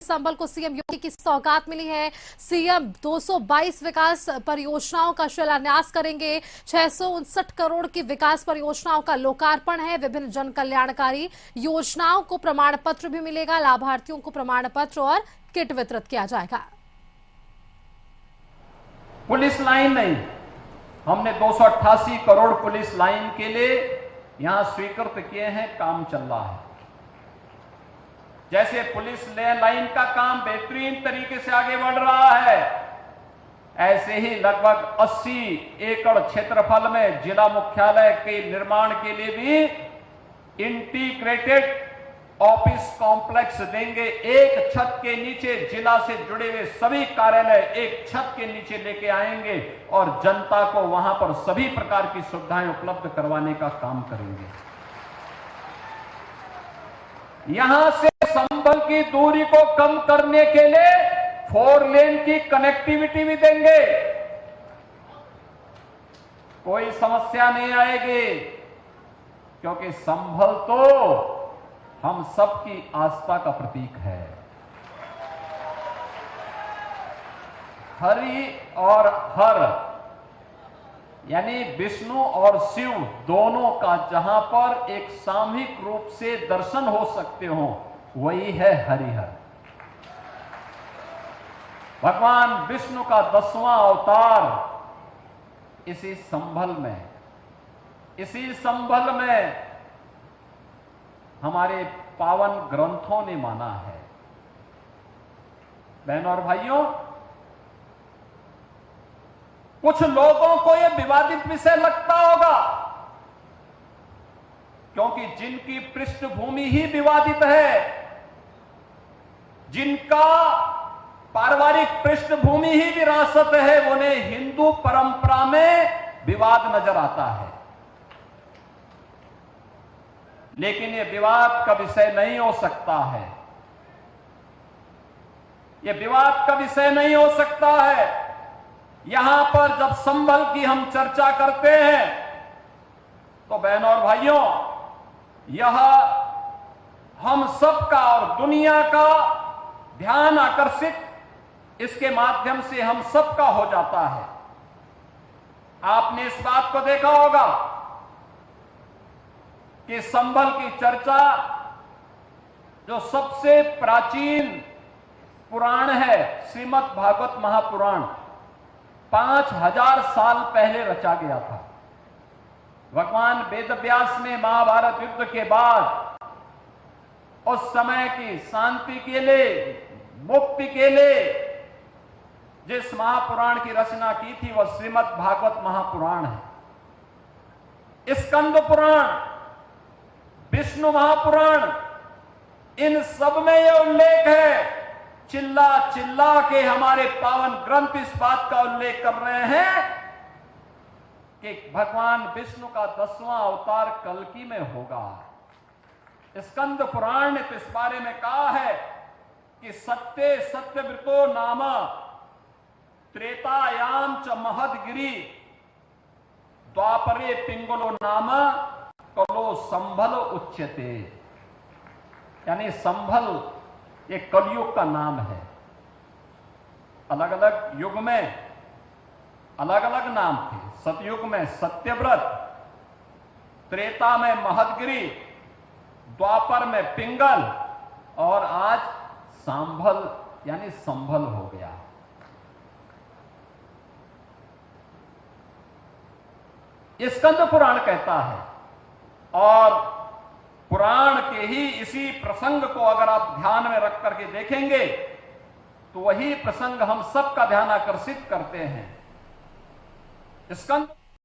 संभल को सीएम योगी की सौगात मिली है। सीएम 222 विकास परियोजनाओं का शिलान्यास करेंगे। 659 करोड़ की विकास परियोजनाओं का लोकार्पण है। विभिन्न जन कल्याणकारी योजनाओं को प्रमाण पत्र भी मिलेगा। लाभार्थियों को प्रमाण पत्र और किट वितरित किया जाएगा। पुलिस लाइन नहीं, हमने 288 करोड़ पुलिस लाइन के लिए यहां स्वीकृत किए हैं, काम चल रहा है। जैसे पुलिस लाइन का काम बेहतरीन तरीके से आगे बढ़ रहा है, ऐसे ही लगभग 80 एकड़ क्षेत्रफल में जिला मुख्यालय के निर्माण के लिए भी इंटीग्रेटेड ऑफिस कॉम्प्लेक्स देंगे। एक छत के नीचे जिला से जुड़े हुए सभी कार्यालय एक छत के नीचे लेके आएंगे और जनता को वहां पर सभी प्रकार की सुविधाएं उपलब्ध करवाने का काम करेंगे। यहां से संभल की दूरी को कम करने के लिए 4 लेन की कनेक्टिविटी भी देंगे। कोई समस्या नहीं आएगी, क्योंकि संभल तो हम सबकी आस्था का प्रतीक है। हरि और हर यानी विष्णु और शिव दोनों का जहां पर एक सामूहिक रूप से दर्शन हो सकते हो, वही है हरिहर। भगवान विष्णु का 10वां अवतार इसी संभल में हमारे पावन ग्रंथों ने माना है। बहनों और भाइयों, कुछ लोगों को यह विवादित विषय लगता होगा, क्योंकि जिनकी पृष्ठभूमि ही विवादित है, जिनका पारिवारिक पृष्ठभूमि ही विरासत है, उन्हें हिंदू परंपरा में विवाद नजर आता है। लेकिन यह विवाद का विषय नहीं हो सकता है। यह विवाद का विषय नहीं हो सकता है। यहां पर जब संभल की हम चर्चा करते हैं तो बहनों और भाइयों, यह हम सबका और दुनिया का ध्यान आकर्षित इसके माध्यम से हम सबका हो जाता है। आपने इस बात को देखा होगा कि संभल की चर्चा जो सबसे प्राचीन पुराण है, श्रीमद् भागवत महापुराण, 5000 साल पहले रचा गया था। भगवान वेदव्यास ने महाभारत युद्ध के बाद उस समय की शांति के लिए, मुक्ति के लिए जिस महापुराण की रचना की थी, वह श्रीमद् भागवत महापुराण है। स्कंद पुराण, विष्णु महापुराण, इन सब में यह उल्लेख है। चिल्ला चिल्ला के हमारे पावन ग्रंथ इस बात का उल्लेख कर रहे हैं कि भगवान विष्णु का 10वां अवतार कल्कि में होगा। स्कंद पुराण ने तो इस बारे में कहा है कि सत्य सत्यव्रतो नाम त्रेतायाम च महदगिरी द्वापरे पिंगलो नाम कलो संभल उच्यते। यानी संभल एक कलयुग का नाम है। अलग अलग युग में अलग अलग नाम थे। सतयुग में सत्यव्रत, त्रेता में महदगिरी, द्वापर में पिंगल और आज सांभल यानी संभल हो गया। स्कंद पुराण कहता है, और पुराण के ही इसी प्रसंग को अगर आप ध्यान में रख करके देखेंगे तो वही प्रसंग हम सबका ध्यान आकर्षित करते हैं। स्कंद